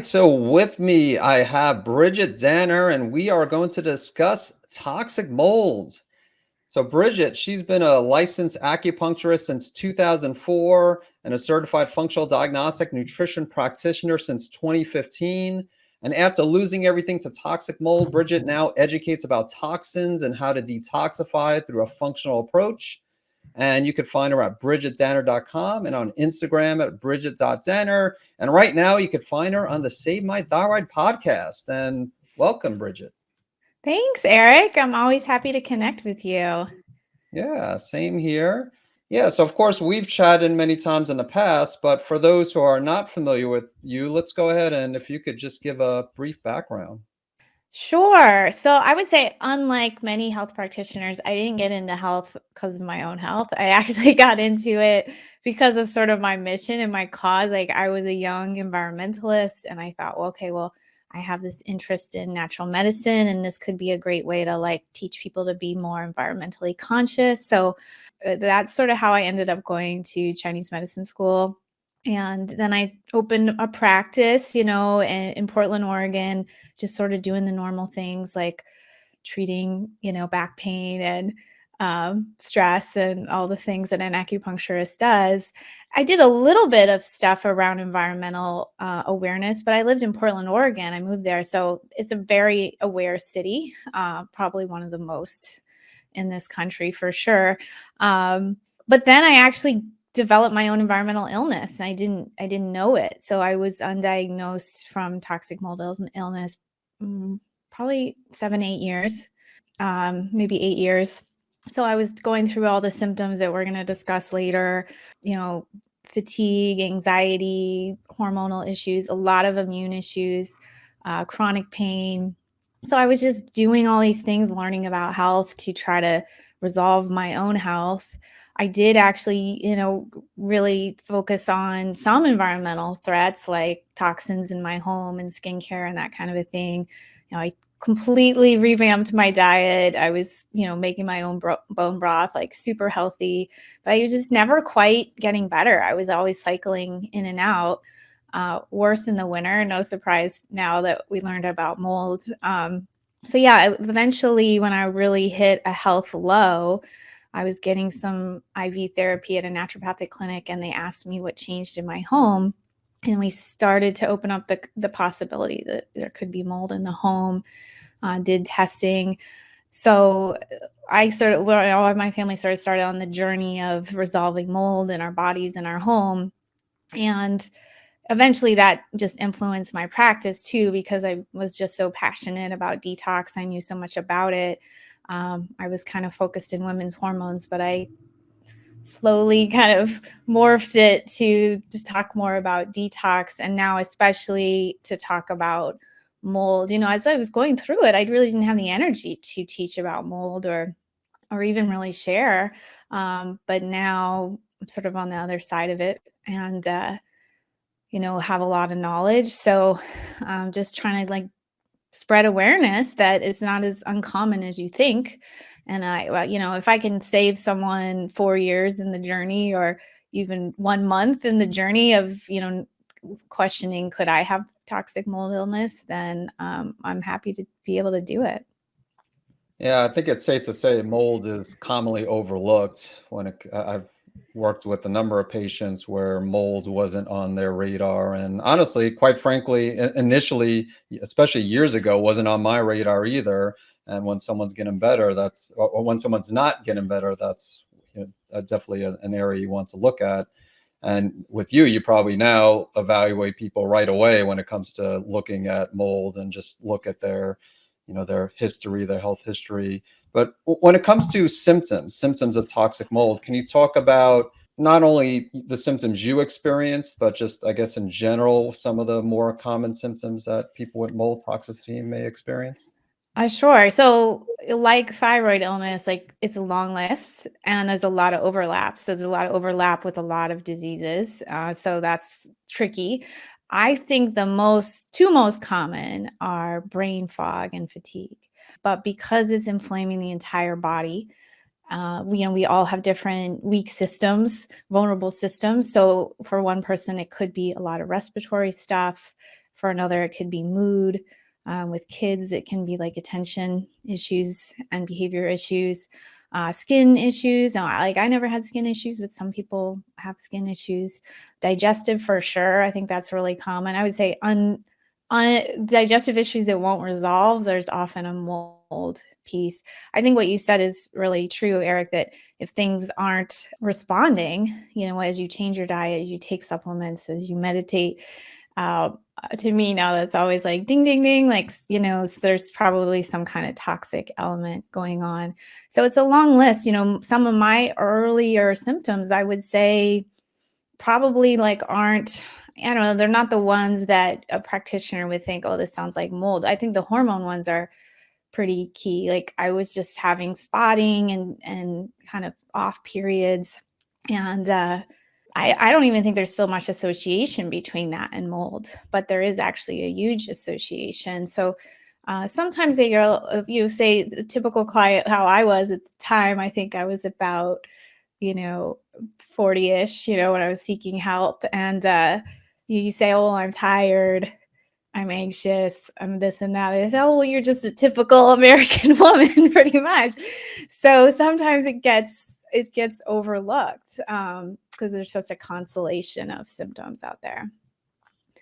So with me, I have Bridgit Danner, and we are going to discuss toxic mold. So Bridget, she's been a licensed acupuncturist since 2004 and a certified functional diagnostic nutrition practitioner since 2015. And after losing everything to toxic mold, Bridget now educates about toxins and how to detoxify through a functional approach. And you could find her at bridgitdanner.com and on Instagram at bridgit.danner. And right now, you could find her on the Save My Thyroid podcast. And welcome, Bridget. Thanks, Eric. I'm always happy to connect with you. Yeah, same here. Yeah, so of course, we've chatted many times in the past, but for those who are not familiar with you, let's go ahead and if you could just give a brief background. Sure. So I would say, unlike many health practitioners, I didn't get into health because of my own health. I actually got into it because of sort of my mission and my cause. Like, I was a young environmentalist and I thought, well, okay, well, I have this interest in natural medicine and this could be a great way to like teach people to be more environmentally conscious. So that's sort of how I ended up going to Chinese medicine school. And then I opened a practice, in Portland, Oregon, just sort of doing the normal things like treating, back pain and stress and all the things that an acupuncturist does. I did a little bit of stuff around environmental awareness, but I lived in Portland, Oregon. I moved there. So it's a very aware city, probably one of the most in this country for sure. But then I actually developed my own environmental illness. I didn't know it. So I was undiagnosed from toxic mold illness probably 7, 8 years, maybe 8 years. So I was going through all the symptoms that we're going to discuss later, you know, fatigue, anxiety, hormonal issues, a lot of immune issues, chronic pain. So I was just doing all these things, learning about health to try to resolve my own health. I did actually, really focus on some environmental threats like toxins in my home and skincare and that kind of a thing. I completely revamped my diet. I was, making my own bone broth, like super healthy, but I was just never quite getting better. I was always cycling in and out. Worse in the winter. No surprise now that we learned about mold. So yeah, eventually when I really hit a health low, I was getting some IV therapy at a naturopathic clinic and they asked me what changed in my home. And we started to open up the possibility that there could be mold in the home, did testing. So all of my family started on the journey of resolving mold in our bodies and our home. And eventually that just influenced my practice too, because I was just so passionate about detox. I knew so much about it. I was kind of focused in women's hormones, but I slowly kind of morphed it to talk more about detox, and now especially to talk about mold. As I was going through it, I really didn't have the energy to teach about mold or even really share. But now I'm sort of on the other side of it and have a lot of knowledge. So just trying to like spread awareness that it's not as uncommon as you think. And if I can save someone 4 years in the journey or even 1 month in the journey of, questioning, could I have toxic mold illness, then I'm happy to be able to do it. Yeah, I think it's safe to say mold is commonly overlooked I've worked with a number of patients where mold wasn't on their radar. And honestly, quite frankly, initially, especially years ago, wasn't on my radar either. And when someone's getting better, or when someone's not getting better, that's definitely an area you want to look at. And with you, you probably now evaluate people right away when it comes to looking at mold and just look at their history, their health history. But when it comes to symptoms of toxic mold, can you talk about not only the symptoms you experienced, but just, I guess, in general, some of the more common symptoms that people with mold toxicity may experience? Sure. So, like thyroid illness, like it's a long list and there's a lot of overlap. So, there's a lot of overlap with a lot of diseases. So, that's tricky. I think the two most common are brain fog and fatigue. But because it's inflaming the entire body, we all have different weak systems, vulnerable systems. So, for one person, it could be a lot of respiratory stuff. For another, it could be mood. With kids, it can be like attention issues and behavior issues, skin issues. Now, like I never had skin issues, but some people have skin issues. Digestive for sure. I think that's really common. I would say on digestive issues that won't resolve, there's often a mold piece. I think what you said is really true, Eric, that if things aren't responding, as you change your diet, you take supplements, as you meditate, uh, to me now that's always like ding, ding, ding, like, there's probably some kind of toxic element going on. So it's a long list. Some of my earlier symptoms, I would say, probably like aren't, I don't know, they're not the ones that a practitioner would think, oh, this sounds like mold. I think the hormone ones are pretty key. Like I was just having spotting and kind of off periods. And I don't even think there's so much association between that and mold, but there is actually a huge association. So sometimes if you say the typical client, how I was at the time, I think I was about, 40-ish, when I was seeking help. And you say, oh, well, I'm tired, I'm anxious, I'm this and that. They say, oh, well, you're just a typical American woman, pretty much. So sometimes it gets overlooked because there's just a constellation of symptoms out there.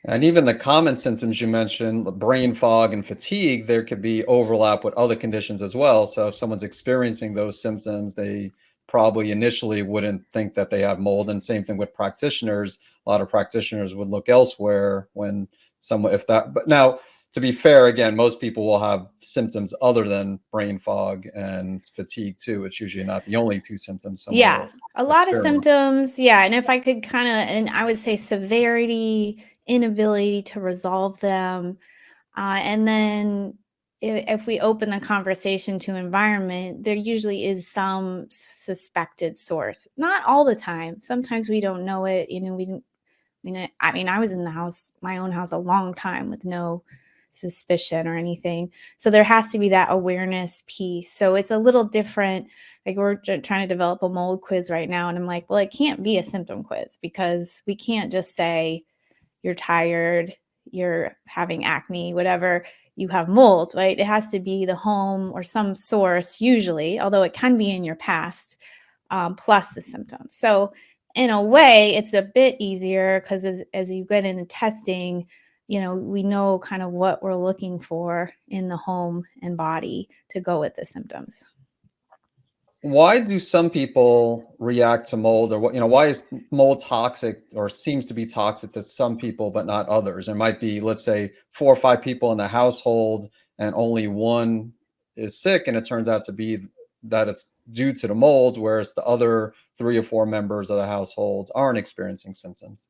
And even the common symptoms you mentioned, brain fog and fatigue, there could be overlap with other conditions as well. So if someone's experiencing those symptoms, they probably initially wouldn't think that they have mold. And same thing with practitioners. A lot of practitioners would look elsewhere when someone, if that, but now to be fair, again, most people will have symptoms other than brain fog and fatigue too. It's usually not the only two symptoms someone Yeah, will a lot of experience. symptoms. Yeah. And if I could and I would say severity, inability to resolve them. And then if we open the conversation to environment, there usually is some suspected source. Not all the time. Sometimes we don't know it. We didn't. I was in my own house, a long time with no suspicion or anything. So there has to be that awareness piece. So it's a little different. Like we're trying to develop a mold quiz right now, and I'm like, well, it can't be a symptom quiz because we can't just say you're tired, you're having acne, whatever, you have mold, right? It has to be the home or some source, usually, although it can be in your past, plus the symptoms. So, in a way, it's a bit easier because as you get into testing, we know kind of what we're looking for in the home and body to go with the symptoms. Why do some people react to mold, or why is mold toxic or seems to be toxic to some people but not others? There might be, let's say, 4 or 5 people in the household and only one is sick, and it turns out to be that it's due to the mold, whereas the other 3 or 4 members of the household aren't experiencing symptoms.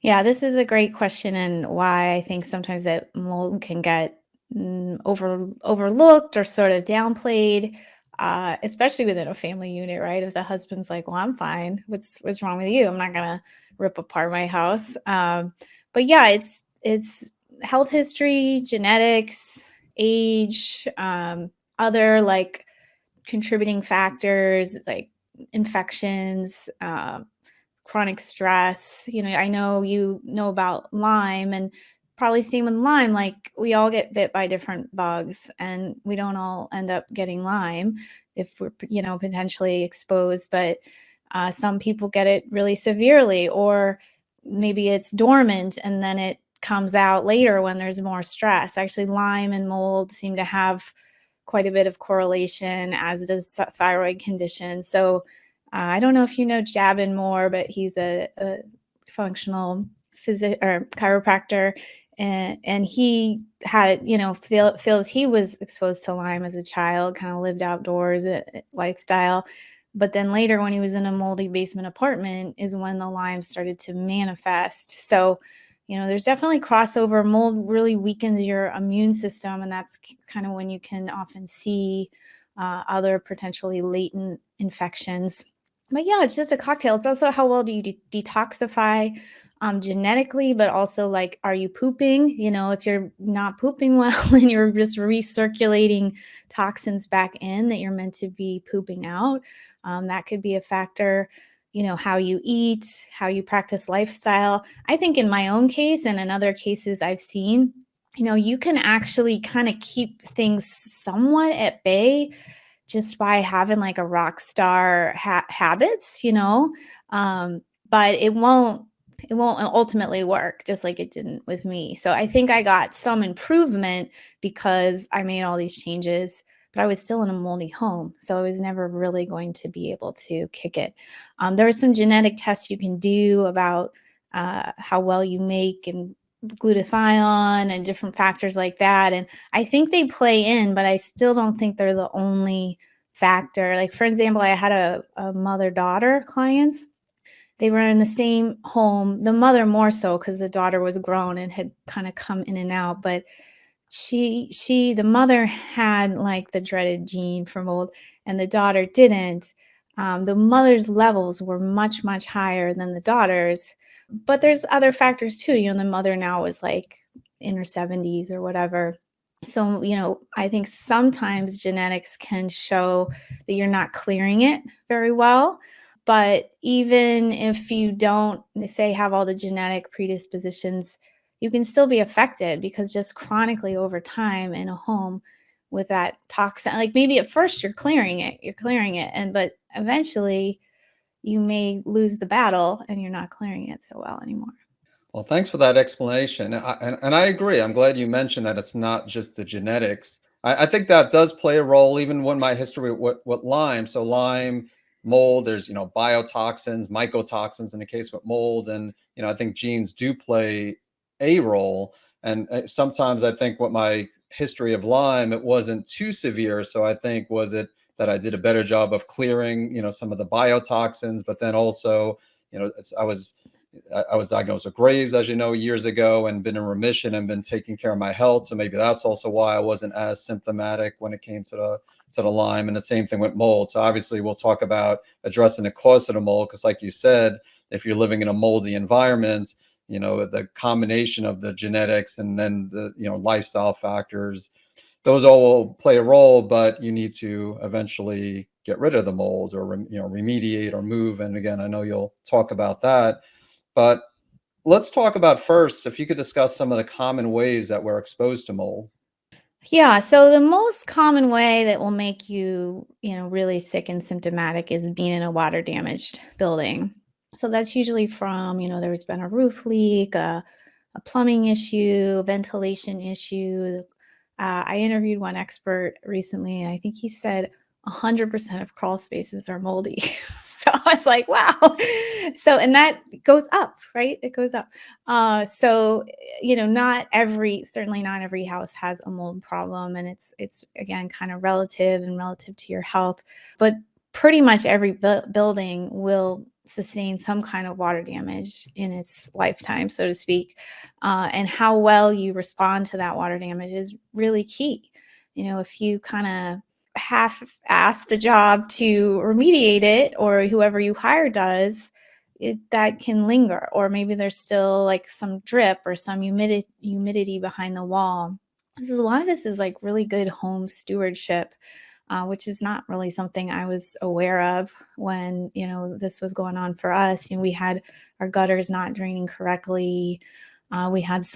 Yeah, this is a great question, and why I think sometimes that mold can get overlooked or sort of downplayed, especially within a family unit, right? If the husband's like, "Well, I'm fine. What's wrong with you? I'm not gonna rip apart my house." But yeah, it's health history, genetics, age, other like contributing factors like infections. Chronic stress. I know you know about Lyme, and probably same with Lyme, like we all get bit by different bugs and we don't all end up getting Lyme if we're, potentially exposed, but some people get it really severely, or maybe it's dormant and then it comes out later when there's more stress. Actually, Lyme and mold seem to have quite a bit of correlation, as does thyroid condition. So I don't know if you know Jabin Moore, but he's a functional or chiropractor, and he had, feels he was exposed to Lyme as a child, kind of lived outdoors lifestyle. But then later, when he was in a moldy basement apartment, is when the Lyme started to manifest. So, there's definitely crossover. Mold really weakens your immune system, and that's kind of when you can often see other potentially latent infections. But yeah, it's just a cocktail. It's also how well do you detoxify genetically, but also like, are you pooping? If you're not pooping well and you're just recirculating toxins back in that you're meant to be pooping out, that could be a factor. how you eat, how you practice lifestyle. I think in my own case and in other cases I've seen, you can actually kind of keep things somewhat at bay just by having like a rock star habits, um, but it won't ultimately work, just like it didn't with me. So I think I got some improvement because I made all these changes, but I was still in a moldy home, so I was never really going to be able to kick it. There are some genetic tests you can do about how well you make and glutathione and different factors like that, and I think they play in, but I still don't think they're the only factor. Like, for example, I had a mother-daughter clients. They were in the same home, the mother more so because the daughter was grown and had kind of come in and out, but the mother had like the dreaded gene for mold and the daughter didn't. The mother's levels were much, much higher than the daughter's, but there's other factors too. The mother now was like in her 70s or whatever. So, I think sometimes genetics can show that you're not clearing it very well. But even if you don't, say, have all the genetic predispositions, you can still be affected because just chronically over time in a home with that toxin, like maybe at first you're clearing it, but eventually you may lose the battle and you're not clearing it so well anymore. Well, thanks for that explanation. And I agree. I'm glad you mentioned that it's not just the genetics. I think that does play a role, even when my history with Lyme. So Lyme, mold, there's, biotoxins, mycotoxins in the case with mold. And, I think genes do play a role. And sometimes I think with my history of Lyme, it wasn't too severe. So I think, was it that I did a better job of clearing, some of the biotoxins, but then also, I was diagnosed with Graves, as you know, years ago, and been in remission and been taking care of my health. So maybe that's also why I wasn't as symptomatic when it came to the Lyme. And the same thing with mold. So obviously, we'll talk about addressing the cause of the mold because, like you said, if you're living in a moldy environment, the combination of the genetics and then the lifestyle factors, those all will play a role. But you need to eventually get rid of the molds or remediate or move. And again, I know you'll talk about that. But let's talk about first, if you could discuss some of the common ways that we're exposed to mold. Yeah, so the most common way that will make you, really sick and symptomatic is being in a water damaged building. So that's usually from, there's been a roof leak, a plumbing issue, ventilation issue. I interviewed one expert recently, and I think he said 100% of crawl spaces are moldy. So I was like, wow. So, and that goes up, right? It goes up. So, certainly not every house has a mold problem, and it's again kind of relative and relative to your health, but pretty much every building will sustain some kind of water damage in its lifetime, so to speak. And how well you respond to that water damage is really key. If you kind of half-ass the job to remediate it, or whoever you hire does, that can linger, or maybe there's still like some drip or some humidity behind the wall. A lot of this is like really good home stewardship, which is not really something I was aware of when this was going on for us. We had our gutters not draining correctly. We had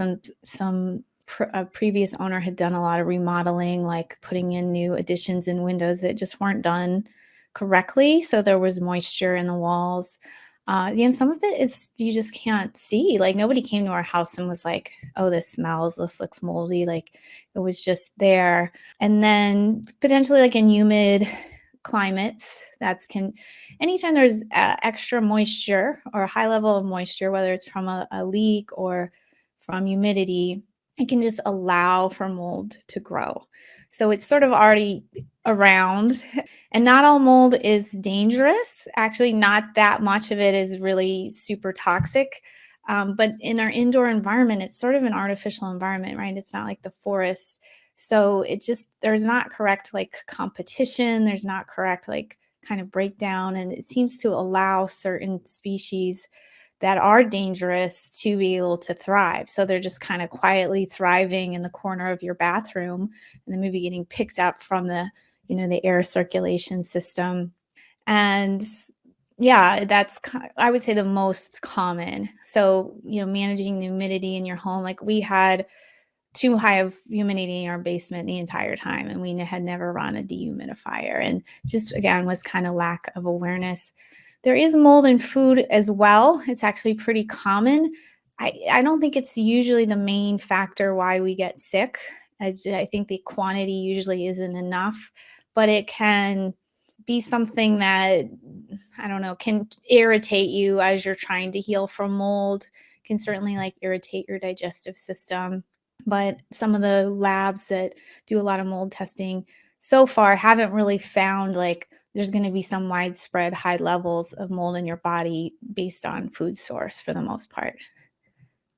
a previous owner had done a lot of remodeling, like putting in new additions and windows that just weren't done correctly. So there was moisture in the walls. Some of it is you just can't see. Like, nobody came to our house and was like, "Oh, this smells. This looks moldy." Like, it was just there. And then potentially, like in humid climates, anytime there's extra moisture or a high level of moisture, whether it's from a leak or from humidity, it can just allow for mold to grow. So it's sort of already around. And not all mold is dangerous. Actually, not that much of it is really super toxic. But in our indoor environment, it's sort of an artificial environment, right? It's not like the forest. So there's not correct like competition. There's not correct like kind of breakdown. And it seems to allow certain species that are dangerous to be able to thrive. So they're just kind of quietly thriving in the corner of your bathroom and then maybe getting picked up from the air circulation system. And Yeah, I would say the most common. So, managing the humidity in your home, like we had too high of humidity in our basement the entire time, and we had never run a dehumidifier, and just again was kind of lack of awareness. There is mold in food as well. It's actually pretty common. I don't think it's usually the main factor why we get sick. I think the quantity usually isn't enough, but it can be something that, I don't know, can irritate you as you're trying to heal from mold, can certainly like irritate your digestive system. But some of the labs that do a lot of mold testing so far haven't really found like there's going to be some widespread high levels of mold in your body based on food source for the most part.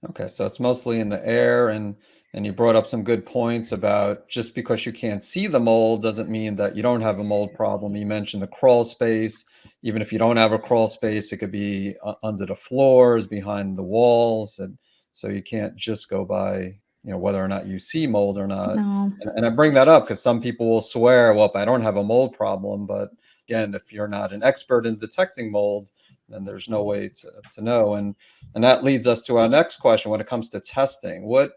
Okay, so it's mostly in the air, and you brought up some good points about just because you can't see the mold doesn't mean that you don't have a mold problem. You mentioned the crawl space. Even if you don't have a crawl space, it could be under the floors, behind the walls, and so you can't just go by, whether or not you see mold or not. No. And I bring that up because some people will swear, "Well, I don't have a mold problem," but again, if you're not an expert in detecting mold, then there's no way to know. And that leads us to our next question when it comes to testing. What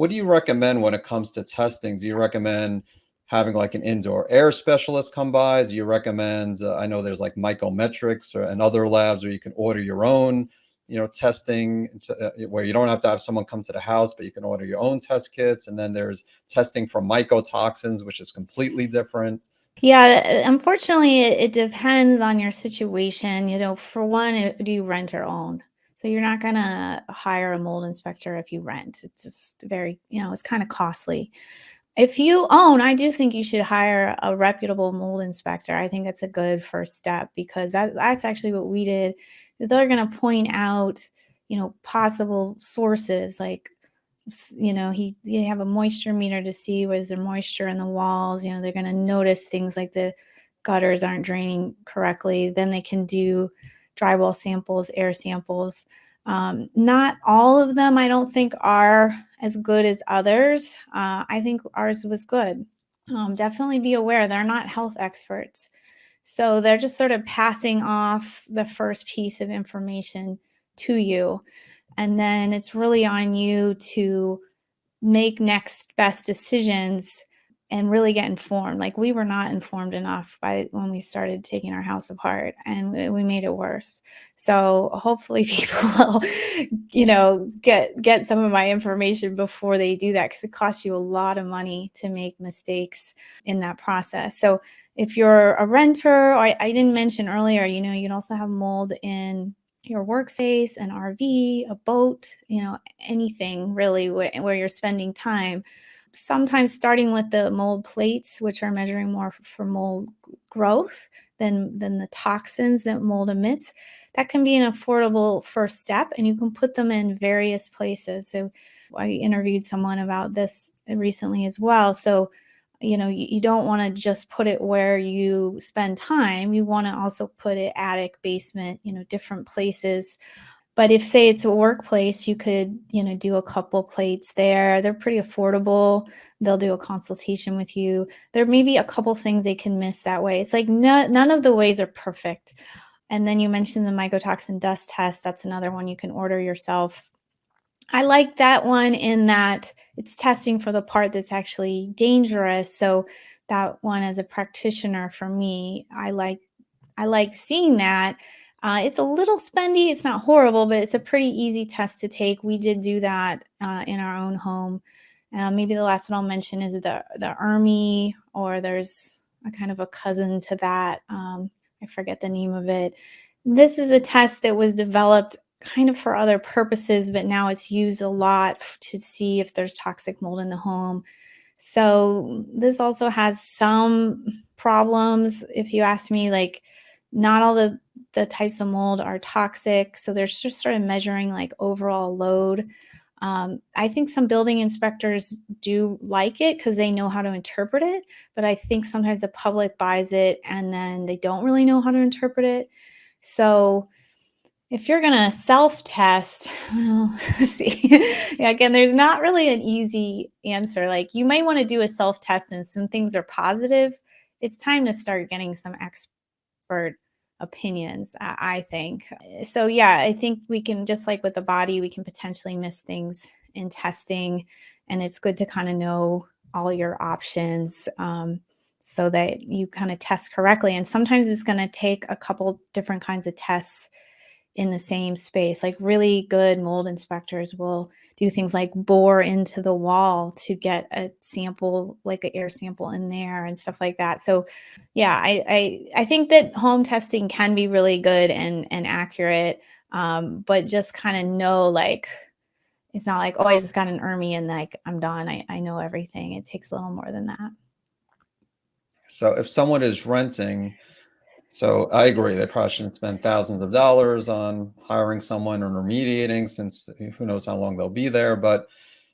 do you recommend when it comes to testing? Do you recommend having like an indoor air specialist come by? Do you recommend, I know there's like mycometrics and other labs where you can order your own, testing where you don't have to have someone come to the house, but you can order your own test kits. And then there's testing for mycotoxins, which is completely different. Yeah, unfortunately, it depends on your situation. For one, do you rent or own? So you're not gonna hire a mold inspector if you rent. It's just very, it's kind of costly. If you own, I do think you should hire a reputable mold inspector. I think that's a good first step because that's actually what we did. They're gonna point out, possible sources like you have a moisture meter to see was there moisture in the walls. They're going to notice things like the gutters aren't draining correctly. Then they can do drywall samples, air samples. Not all of them I don't think are as good as others. I think ours was good. Definitely be aware they're not health experts, so they're just sort of passing off the first piece of information to you, and then it's really on you to make next best decisions and really get informed. Like we were not informed enough by when we started taking our house apart, and we made it worse. So hopefully people will, get some of my information before they do that, because it costs you a lot of money to make mistakes in that process. So if you're a renter, or I didn't mention earlier, you can also have mold in your workspace, an RV, a boat, anything really where you're spending time. Sometimes starting with the mold plates, which are measuring more for mold growth than the toxins that mold emits, that can be an affordable first step, and you can put them in various places. So I interviewed someone about this recently as well. So you don't want to just put it where you spend time. You want to also put it attic, basement, different places. But if, say, it's a workplace, you could, do a couple plates there. They're pretty affordable. They'll do a consultation with you. There may be a couple things they can miss that way. It's like none of the ways are perfect. And then you mentioned the mycotoxin dust test. That's another one you can order yourself. I like that one in that it's testing for the part that's actually dangerous. So that one, as a practitioner, for me, I like seeing that. It's a little spendy. It's not horrible, but it's a pretty easy test to take. We did do that in our own home. Maybe the last one I'll mention is the ERMI, or there's a kind of a cousin to that. I forget the name of it. This is a test that was developed kind of for other purposes, but now it's used a lot to see if there's toxic mold in the home. So this also has some problems. If you ask me, like, not all the types of mold are toxic. So there's just sort of measuring like overall load. I think some building inspectors do like it because they know how to interpret it, but I think sometimes the public buys it and then they don't really know how to interpret it. So if you're gonna self-test, well, let's see. Yeah, again, there's not really an easy answer. Like you might want to do a self-test and some things are positive. It's time to start getting some expert opinions, I think. So yeah, I think we can, just like with the body, we can potentially miss things in testing, and it's good to kind of know all your options, so that you kind of test correctly. And sometimes it's going to take a couple different kinds of tests in the same space. Like really good mold inspectors will do things like bore into the wall to get a sample, like an air sample in there and stuff like that. So yeah, I think that home testing can be really good and accurate. But just kind of know, like, it's not like, oh, I just got an ERMI and like I'm done. I know everything. It takes a little more than that. So if someone is renting, so I agree, they probably shouldn't spend thousands of dollars on hiring someone or remediating, since who knows how long they'll be there. But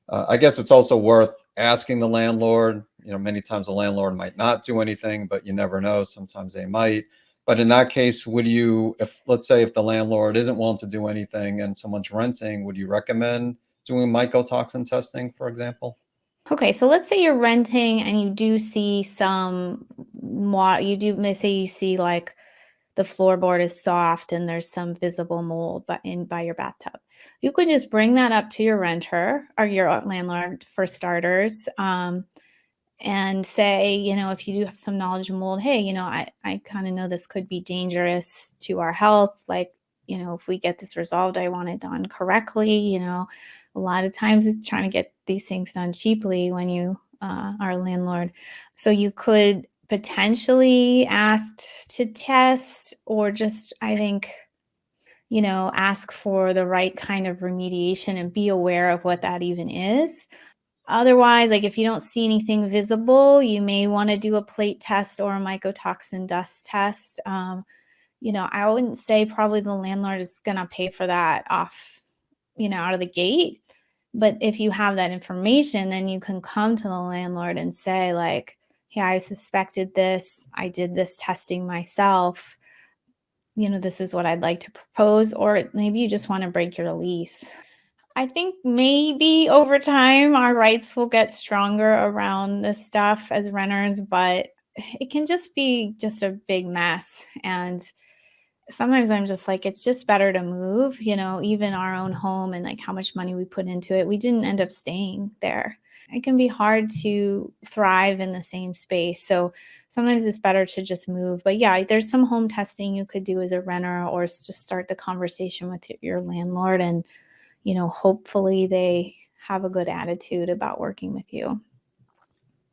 I guess it's also worth asking the landlord. Many times the landlord might not do anything, but you never know. Sometimes they might. But in that case, would you, if let's say if the landlord isn't willing to do anything and someone's renting, would you recommend doing mycotoxin testing, for example? Okay, so let's say you're renting and you do see some water, may say you see like the floorboard is soft and there's some visible mold by your bathtub. You could just bring that up to your renter or your landlord, for starters, and say, if you do have some knowledge of mold, hey, I kind of know this could be dangerous to our health. Like, if we get this resolved, I want it done correctly. A lot of times it's trying to get these things done cheaply when you are a landlord. So you could potentially ask to test, or just, I think, ask for the right kind of remediation and be aware of what that even is. Otherwise, like if you don't see anything visible, you may want to do a plate test or a mycotoxin dust test. I wouldn't say probably the landlord is going to pay for that off, out of the gate. But if you have that information, then you can come to the landlord and say, like, hey, I suspected this. I did this testing myself. This is what I'd like to propose. Or maybe you just want to break your lease. I think maybe over time our rights will get stronger around this stuff as renters, but it can just be just a big mess. And sometimes I'm just like, it's just better to move, even our own home and like how much money we put into it. We didn't end up staying there. It can be hard to thrive in the same space. So sometimes it's better to just move. But yeah, there's some home testing you could do as a renter, or just start the conversation with your landlord, and hopefully they have a good attitude about working with you.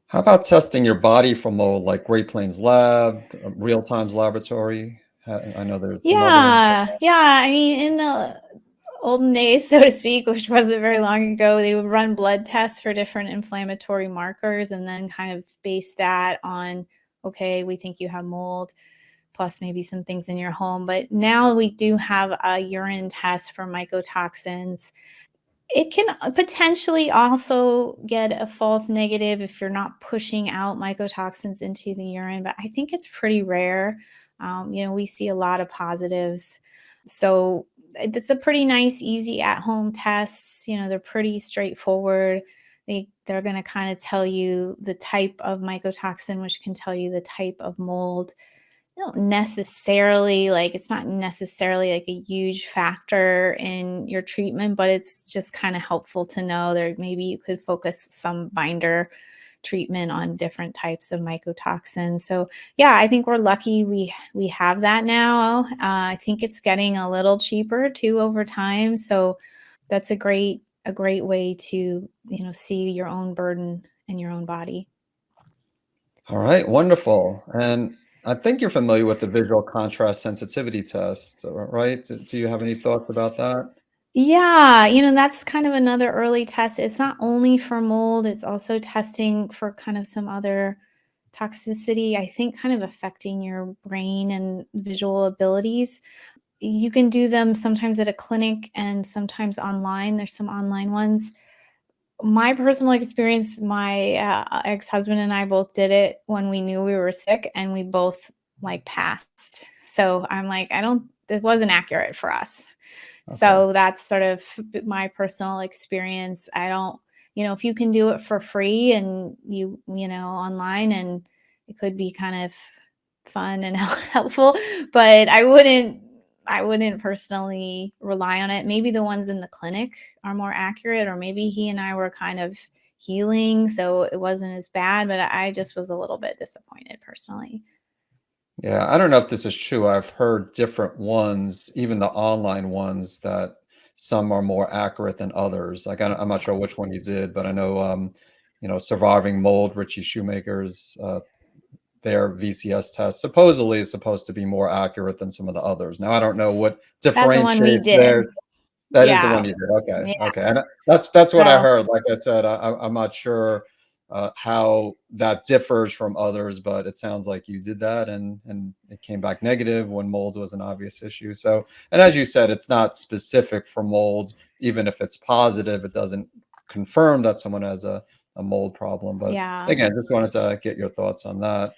How about testing your body for mold, like Great Plains Lab, Real Times Laboratory? I know there's some other ones. Yeah. Yeah. I mean, in the olden days, so to speak, which wasn't very long ago, they would run blood tests for different inflammatory markers and then kind of base that on, okay, we think you have mold, plus maybe some things in your home. But now we do have a urine test for mycotoxins. It can potentially also get a false negative if you're not pushing out mycotoxins into the urine, but I think it's pretty rare. We see a lot of positives. So it's a pretty nice, easy at-home tests. They're pretty straightforward. They're going to kind of tell you the type of mycotoxin, which can tell you the type of mold. Don't necessarily, like, it's not necessarily like a huge factor in your treatment, but it's just kind of helpful to know. There maybe you could focus some binder treatment on different types of mycotoxins. So yeah, I think we're lucky we have that now. I think it's getting a little cheaper too over time. So that's a great way to see your own burden in your own body. All right, wonderful. And I think you're familiar with the visual contrast sensitivity test, right? Do you have any thoughts about that? Yeah, that's kind of another early test. It's not only for mold, it's also testing for kind of some other toxicity, I think, kind of affecting your brain and visual abilities. You can do them sometimes at a clinic and sometimes online. There's some online ones. My personal experience, my ex-husband and I both did it when we knew we were sick, and we both like passed. So I'm like, it wasn't accurate for us. Okay. So that's sort of my personal experience. I don't, if you can do it for free and online, and it could be kind of fun and helpful, but I wouldn't personally rely on it. Maybe the ones in the clinic are more accurate, or maybe he and I were kind of healing, so it wasn't as bad, but I just was a little bit disappointed personally. Yeah, I don't know if this is true. I've heard different ones, even the online ones, that some are more accurate than others. Like I'm not sure which one you did, but I know, surviving mold, Richie Shoemaker's their VCS test supposedly is supposed to be more accurate than some of the others. Now I don't know what That's the one we differentiates did. theirs. That is the Yeah. one you did, okay, Yeah. okay, and that's what I So heard. Like I said, I'm not sure, how that differs from others, but it sounds like you did that, and it came back negative when mold was an obvious issue, so and as you said, it's not specific for mold. Even if it's positive, it doesn't confirm that someone has a mold problem, but yeah. again, just wanted to get your thoughts on that.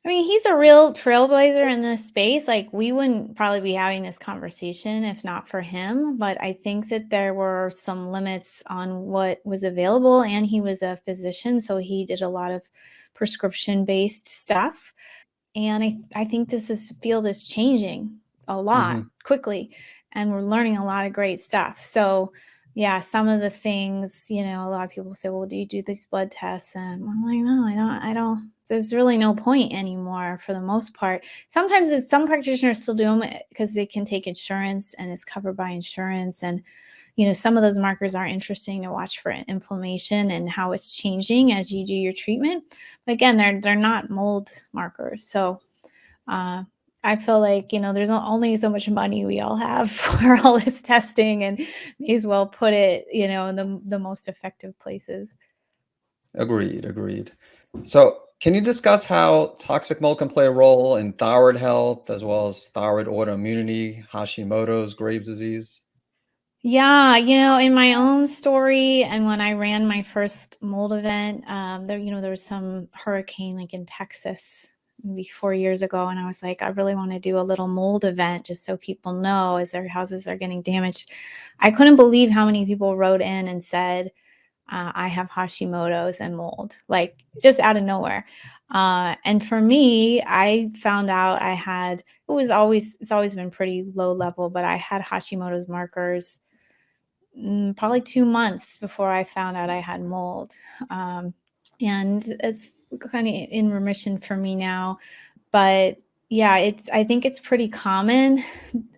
I mean, he's a real trailblazer in this space. Like, we wouldn't probably be having this conversation if not for him. But I think that there were some limits on what was available. And he was a physician, so he did a lot of prescription based stuff. And I think this field is changing a lot Mhm. quickly, and we're learning a lot of great stuff. So, yeah, some of the things, a lot of people say, well, do you do these blood tests? And I'm like, no, I don't, there's really no point anymore for the most part. Sometimes some practitioners still do them because they can take insurance and it's covered by insurance. And some of those markers are interesting to watch for inflammation and how it's changing as you do your treatment. But again, they're not mold markers. So uh, I feel like, there's only so much money we all have for all this testing, and may as well put it, in the most effective places. Agreed, agreed. So, can you discuss how toxic mold can play a role in thyroid health as well as thyroid autoimmunity, Hashimoto's, Graves' disease? Yeah, in my own story, and when I ran my first mold event, there was some hurricane like in Texas maybe 4 years ago, and I was like, I really want to do a little mold event just so people know as their houses are getting damaged. I couldn't believe how many people wrote in and said, I have Hashimoto's and mold, like just out of nowhere. And for me, I found out it's always been pretty low level, but I had Hashimoto's markers probably 2 months before I found out I had mold. Um, and it's kind of in remission for me now. But yeah, I think it's pretty common.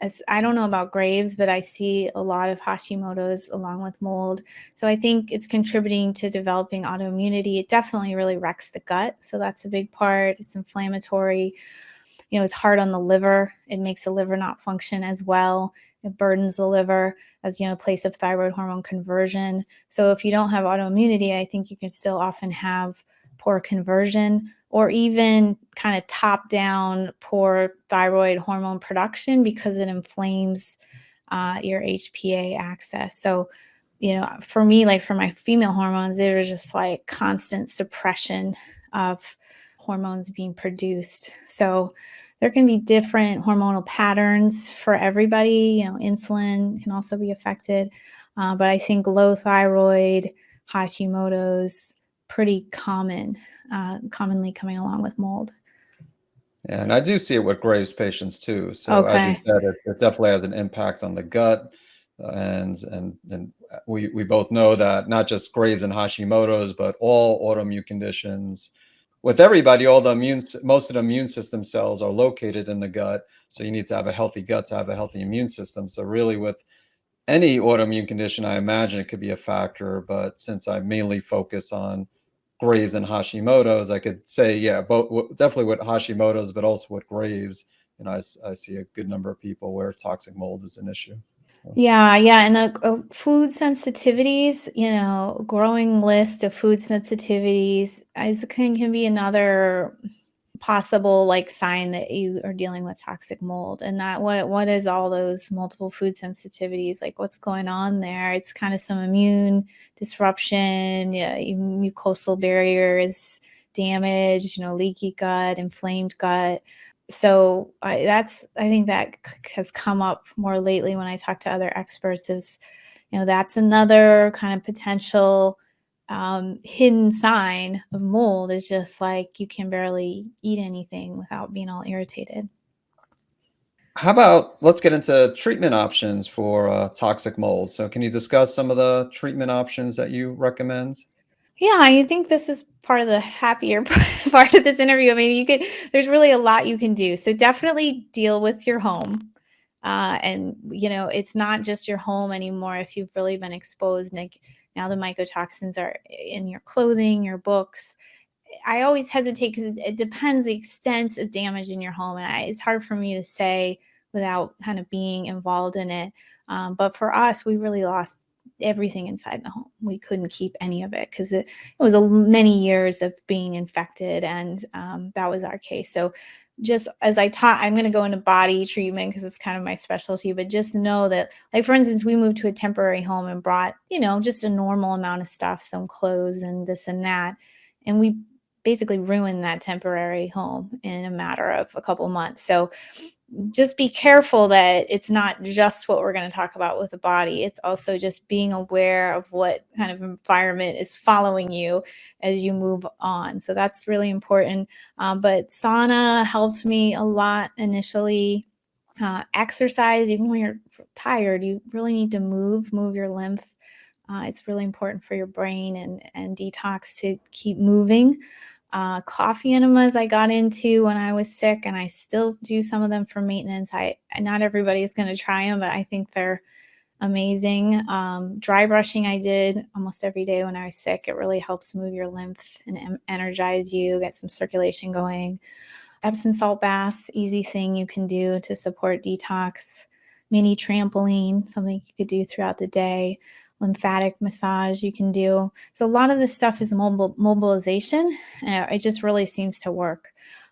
As I don't know about Graves, but I see a lot of Hashimoto's along with mold. So I think it's contributing to developing autoimmunity. It definitely really wrecks the gut. So that's a big part. It's inflammatory. It's hard on the liver. It makes the liver not function as well. It burdens the liver as, a place of thyroid hormone conversion. So if you don't have autoimmunity, I think you can still often have poor conversion, or even kind of top down poor thyroid hormone production because it inflames your HPA axis. So, for me, like for my female hormones, they were just like constant suppression of hormones being produced. So there can be different hormonal patterns for everybody. Insulin can also be affected. But I think low thyroid, Hashimoto's, pretty commonly coming along with mold. Yeah, and I do see it with Graves' patients too. So as you Okay. said, it definitely has an impact on the gut, and we both know that not just Graves and Hashimoto's, but all autoimmune conditions. With everybody, most of the immune system cells are located in the gut. So you need to have a healthy gut to have a healthy immune system. So really, with any autoimmune condition, I imagine it could be a factor. But since I mainly focus on Graves and Hashimoto's, I could say, yeah, both definitely with Hashimoto's, but also with Graves. I see a good number of people where toxic mold is an issue. So, Yeah, yeah, and the food sensitivities, growing list of food sensitivities can be another possible like sign that you are dealing with toxic mold. And that what is all those multiple food sensitivities, like what's going on there? It's kind of some immune disruption. Yeah, mucosal barrier is damaged, leaky gut, inflamed gut. So I think that has come up more lately when I talk to other experts, is that's another kind of potential hidden sign of mold is just like you can barely eat anything without being all irritated. How about let's get into treatment options for toxic mold. So, can you discuss some of the treatment options that you recommend? Yeah, I think this is part of the happier part of this interview. I mean, there's really a lot you can do. So definitely deal with your home. And, it's not just your home anymore if you've really been exposed. Like now the mycotoxins are in your clothing, your books. I always hesitate because it depends the extent of damage in your home, and it's hard for me to say without kind of being involved in it. But for us, we really lost everything inside the home. We couldn't keep any of it because it was many years of being infected, and that was our case. So just as I taught, I'm going to go into body treatment because it's kind of my specialty, but just know that, like, for instance, we moved to a temporary home and brought, just a normal amount of stuff, some clothes and this and that. And we basically ruined that temporary home in a matter of a couple months. So just be careful that it's not just what we're going to talk about with the body. It's also just being aware of what kind of environment is following you as you move on. So that's really important. But sauna helped me a lot initially. Exercise, even when you're tired, you really need to move your lymph. It's really important for your brain and detox to keep moving. Coffee enemas I got into when I was sick, and I still do some of them for maintenance. Not everybody is going to try them, but I think they're amazing. Dry brushing I did almost every day when I was sick. It really helps move your lymph and energize you, get some circulation going. Epsom salt baths, easy thing you can do to support detox. Mini trampoline, something you could do throughout the day. Lymphatic massage you can do. So a lot of this stuff is mobilization. It just really seems to work.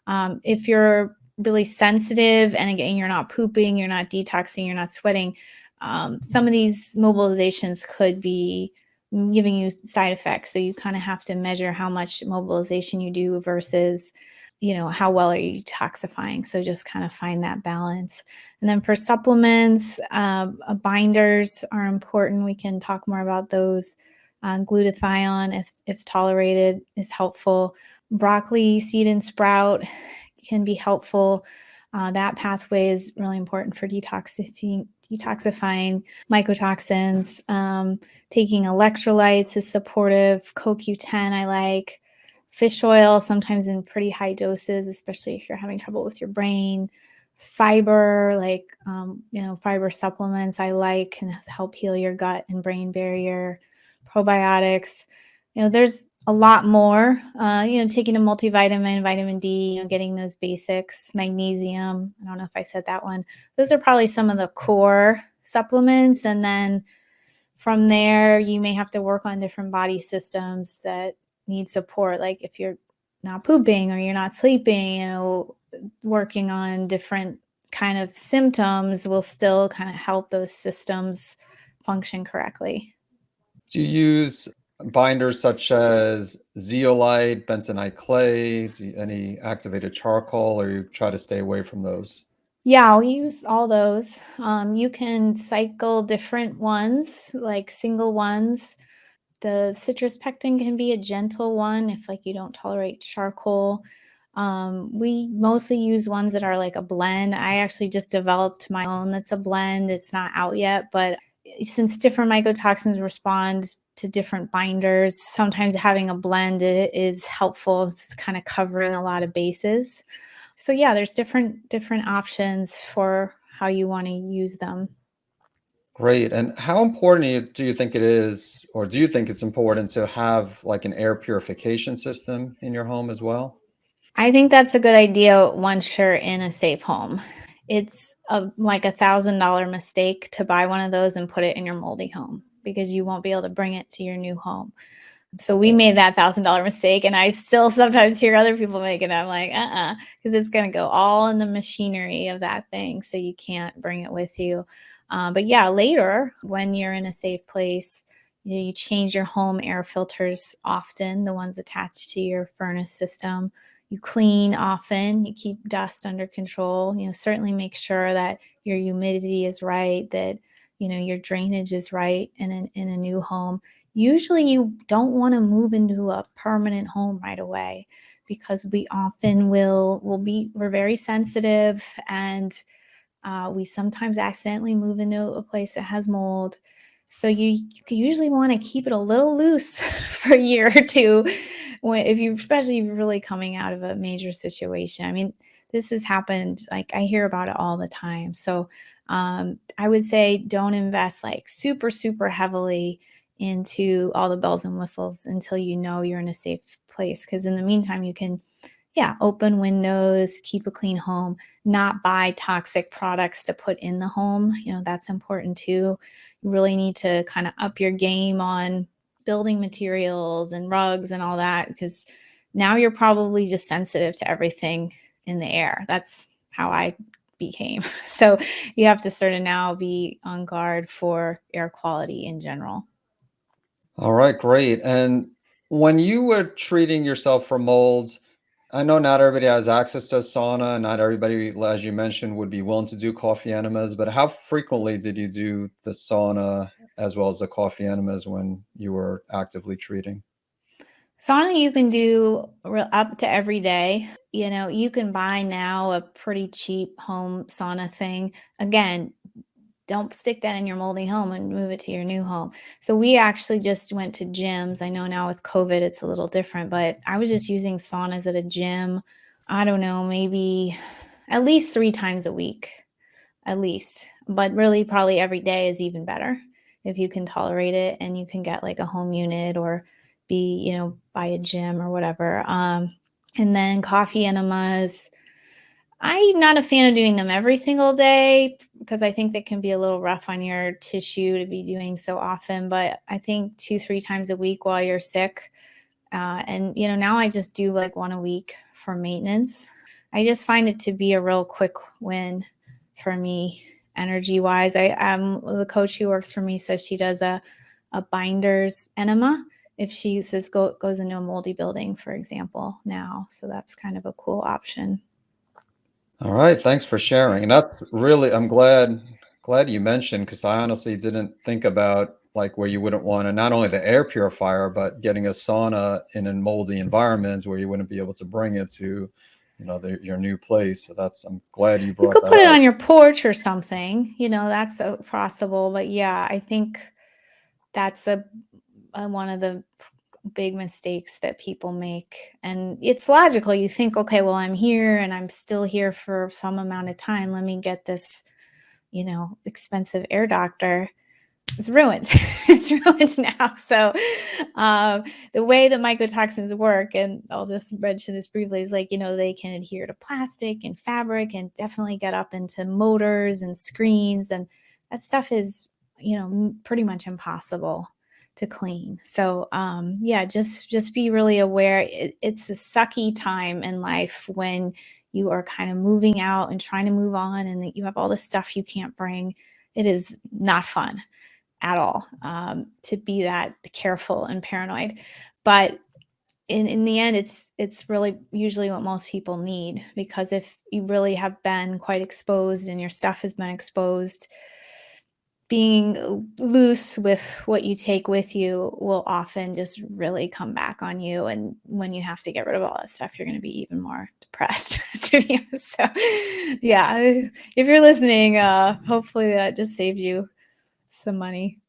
If you're really sensitive and again, you're not pooping, you're not detoxing, you're not sweating, some of these mobilizations could be giving you side effects. So you kind of have to measure how much mobilization you do versus how well are you detoxifying. So just kind of find that balance. And then for supplements, binders are important. We can talk more about those. Glutathione, if tolerated, is helpful. Broccoli seed and sprout can be helpful. That pathway is really important for detoxifying mycotoxins. Taking electrolytes is supportive. CoQ10 I like. Fish oil, sometimes in pretty high doses, especially if you're having trouble with your brain. Fiber, like, fiber supplements I like, can help heal your gut and brain barrier. Probiotics, there's a lot more, taking a multivitamin, vitamin D, getting those basics, magnesium. I don't know if I said that one. Those are probably some of the core supplements. And then from there, you may have to work on different body systems that need support. Like if you're not pooping or you're not sleeping, working on different kind of symptoms will still kind of help those systems function correctly. Do you use binders such as zeolite, bentonite clay, any activated charcoal, or you try to stay away from those? Yeah, I'll use all those. You can cycle different ones, like single ones. The citrus pectin can be a gentle one if like you don't tolerate charcoal. We mostly use ones that are like a blend. I actually just developed my own that's a blend. It's not out yet, but since different mycotoxins respond to different binders, sometimes having a blend is helpful. It's kind of covering a lot of bases. So yeah, there's different options for how you want to use them. Great. And how important do you think it is, or do you think it's important to have like an air purification system in your home as well? I think that's a good idea once you're in a safe home. It's like $1,000 mistake to buy one of those and put it in your moldy home because you won't be able to bring it to your new home. So we made that $1,000 mistake, and I still sometimes hear other people make it. I'm like, because it's going to go all in the machinery of that thing, so you can't bring it with you. But yeah, later when you're in a safe place, you change your home air filters often, the ones attached to your furnace system. You clean often. You keep dust under control. Certainly make sure that your humidity is right, that your drainage is right in a new home. usually you don't want to move into a permanent home right away, because we often we're very sensitive, and we sometimes accidentally move into a place that has mold. So you usually want to keep it a little loose for a year or two, if you, especially if you're really coming out of a major situation. I mean, this has happened, like I hear about it all the time. So I would say don't invest like super, super heavily into all the bells and whistles until you know you're in a safe place. Because in the meantime, you can, yeah, open windows, keep a clean home, not buy toxic products to put in the home. That's important too. You really need to kind of up your game on building materials and rugs and all that, because now you're probably just sensitive to everything in the air. That's how I became. So you have to sort of now be on guard for air quality in general. All right, great. And when you were treating yourself for molds, I know not everybody has access to a sauna, and not everybody, as you mentioned, would be willing to do coffee enemas, but how frequently did you do the sauna as well as the coffee enemas when you were actively treating? Sauna you can do up to every day. You can buy now a pretty cheap home sauna thing. Again, don't stick that in your moldy home and move it to your new home. So we actually just went to gyms. I know now with COVID it's a little different, but I was just using saunas at a gym. I don't know, maybe at least 3 times a week, at least. But really, probably every day is even better if you can tolerate it and you can get like a home unit or be, by a gym or whatever. And then coffee enemas. I'm not a fan of doing them every single day because I think they can be a little rough on your tissue to be doing so often. But I think 2, 3 times a week while you're sick. And, now I just do like one a week for maintenance. I just find it to be a real quick win for me, energy wise. The coach who works for me says she does a binder's enema if she says goes into a moldy building, for example, now. So that's kind of a cool option. All right, thanks for sharing. And that's really, I'm glad you mentioned, because I honestly didn't think about like where you wouldn't want to, not only the air purifier, but getting a sauna in a moldy environment where you wouldn't be able to bring it to, your new place. So I'm glad you You brought could that put it up. on your porch or something, that's possible. But yeah, I think that's one of the big mistakes that people make. And it's logical. You think, okay, well, I'm here and I'm still here for some amount of time. Let me get this, expensive air doctor. It's ruined. It's ruined now. So, the way that mycotoxins work, and I'll just mention this briefly, is like, they can adhere to plastic and fabric and definitely get up into motors and screens. And that stuff is, pretty much impossible to clean. So, yeah, just be really aware. It's a sucky time in life when you are kind of moving out and trying to move on, and that you have all this stuff you can't bring. It is not fun at all, to be that careful and paranoid. But in the end, it's really usually what most people need, because if you really have been quite exposed and your stuff has been exposed, being loose with what you take with you will often just really come back on you. And when you have to get rid of all that stuff, you're going to be even more depressed, to be honest. So, yeah, if you're listening, hopefully that just saved you some money.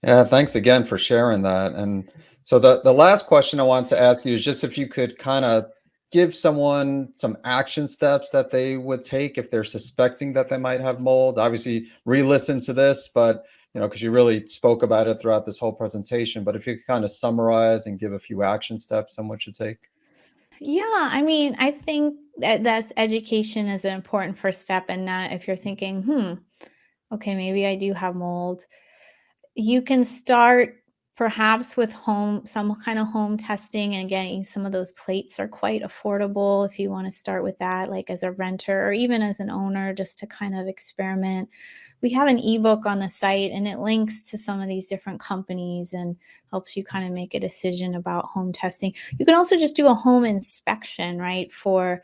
Yeah, thanks again for sharing that. And so the last question I want to ask you is just if you could kind of give someone some action steps that they would take if they're suspecting that they might have mold. Obviously, re-listen to this, but because you really spoke about it throughout this whole presentation. But if you could kind of summarize and give a few action steps someone should take. Yeah, I mean, I think that's education is an important first step. And that if you're thinking, okay, maybe I do have mold, you can start perhaps with some kind of home testing. And again, some of those plates are quite affordable if you want to start with that, like as a renter or even as an owner, just to kind of experiment. We have an ebook on the site and it links to some of these different companies and helps you kind of make a decision about home testing. You can also just do a home inspection, right, for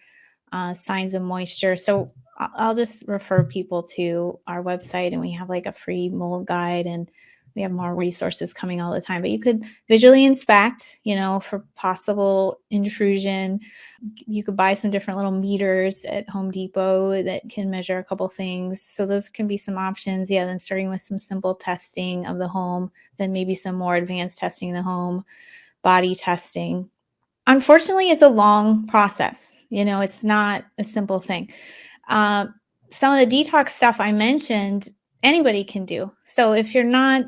signs of moisture. So I'll just refer people to our website, and we have like a free mold guide, and we have more resources coming all the time. But you could visually inspect, for possible intrusion. You could buy some different little meters at Home Depot that can measure a couple things. So those can be some options. Yeah, then starting with some simple testing of the home, then maybe some more advanced testing in the home, body testing. Unfortunately, it's a long process. It's not a simple thing. Um, some of the detox stuff I mentioned, anybody can do. So if you're not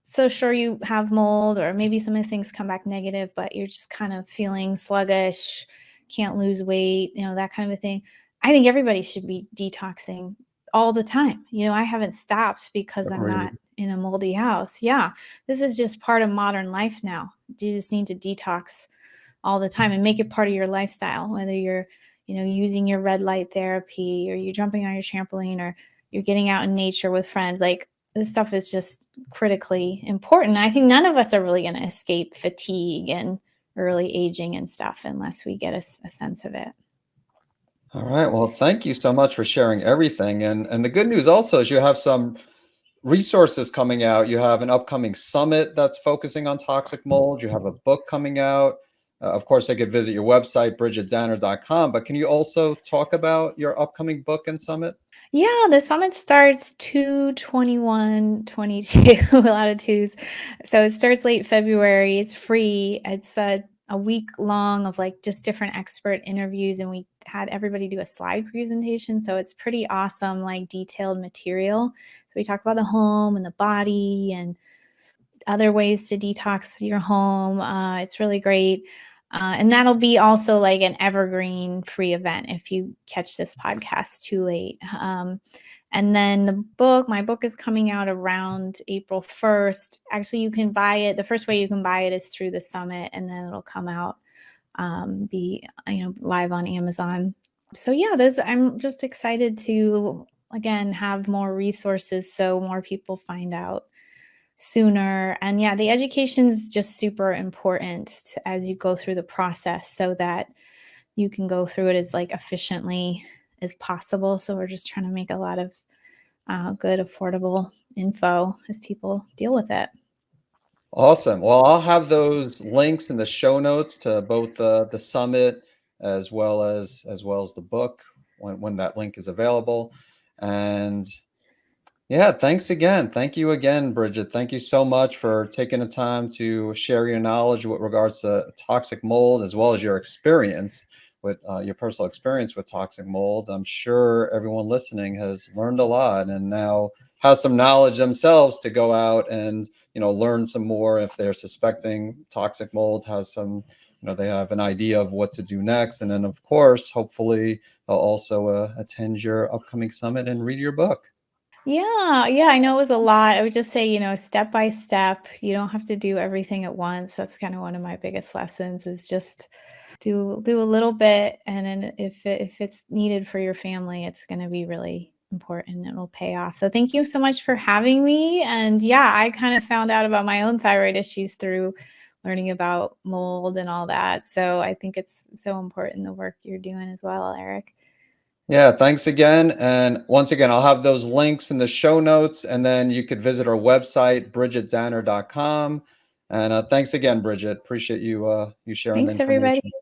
so sure you have mold, or maybe some of the things come back negative, but you're just kind of feeling sluggish, can't lose weight, that kind of a thing. I think everybody should be detoxing all the time. I haven't stopped because I'm Agreed. not in a moldy house. Yeah, this is just part of modern life now. You just need to detox all the time and make it part of your lifestyle, whether you're using your red light therapy, or you're jumping on your trampoline, or you're getting out in nature with friends. Like, this stuff is just critically important. I think none of us are really going to escape fatigue and early aging and stuff unless we get a sense of it. All right. Well, thank you so much for sharing everything. And the good news also is you have some resources coming out. You have an upcoming summit that's focusing on toxic mold. You have a book coming out. Of course, they could visit your website, bridgitdanner.com. But can you also talk about your upcoming book and summit? Yeah, the summit starts 2/21/22, a lot of twos. So it starts late February. It's free. It's a week long of like just different expert interviews, and we had everybody do a slide presentation. So it's pretty awesome, like detailed material. So we talk about the home and the body and other ways to detox your home. It's really great. And that'll be also like an evergreen free event if you catch this podcast too late. And then my book is coming out around April 1st. Actually, you can buy it. The first way you can buy it is through the summit, and then it'll come out, be, live on Amazon. So yeah, I'm just excited to, again, have more resources so more people find out sooner. And yeah, the education is just super important as you go through the process, so that you can go through it as like efficiently as possible. So we're just trying to make a lot of good, affordable info as people deal with it. Awesome. Well, I'll have those links in the show notes to both the summit as well as the book when that link is available. And yeah, thanks again. Thank you again, Bridget. Thank you so much for taking the time to share your knowledge with regards to toxic mold, as well as your experience with your personal experience with toxic mold. I'm sure everyone listening has learned a lot and now has some knowledge themselves to go out and learn some more if they're suspecting toxic mold. Has some, they have an idea of what to do next, and then of course, hopefully, they'll also attend your upcoming summit and read your book. Yeah, yeah, I know it was a lot. I would just say, step by step. You don't have to do everything at once. That's kind of one of my biggest lessons, is just do a little bit, and then if it's needed for your family, it's going to be really important. It'll pay off. So thank you so much for having me. And yeah, I kind of found out about my own thyroid issues through learning about mold and all that. So I think it's so important, the work you're doing as well, Eric. Yeah, thanks again. And once again, I'll have those links in the show notes, and then you could visit our website, bridgitdanner.com. And thanks again, Bridget. Appreciate you sharing the Thanks, everybody. information.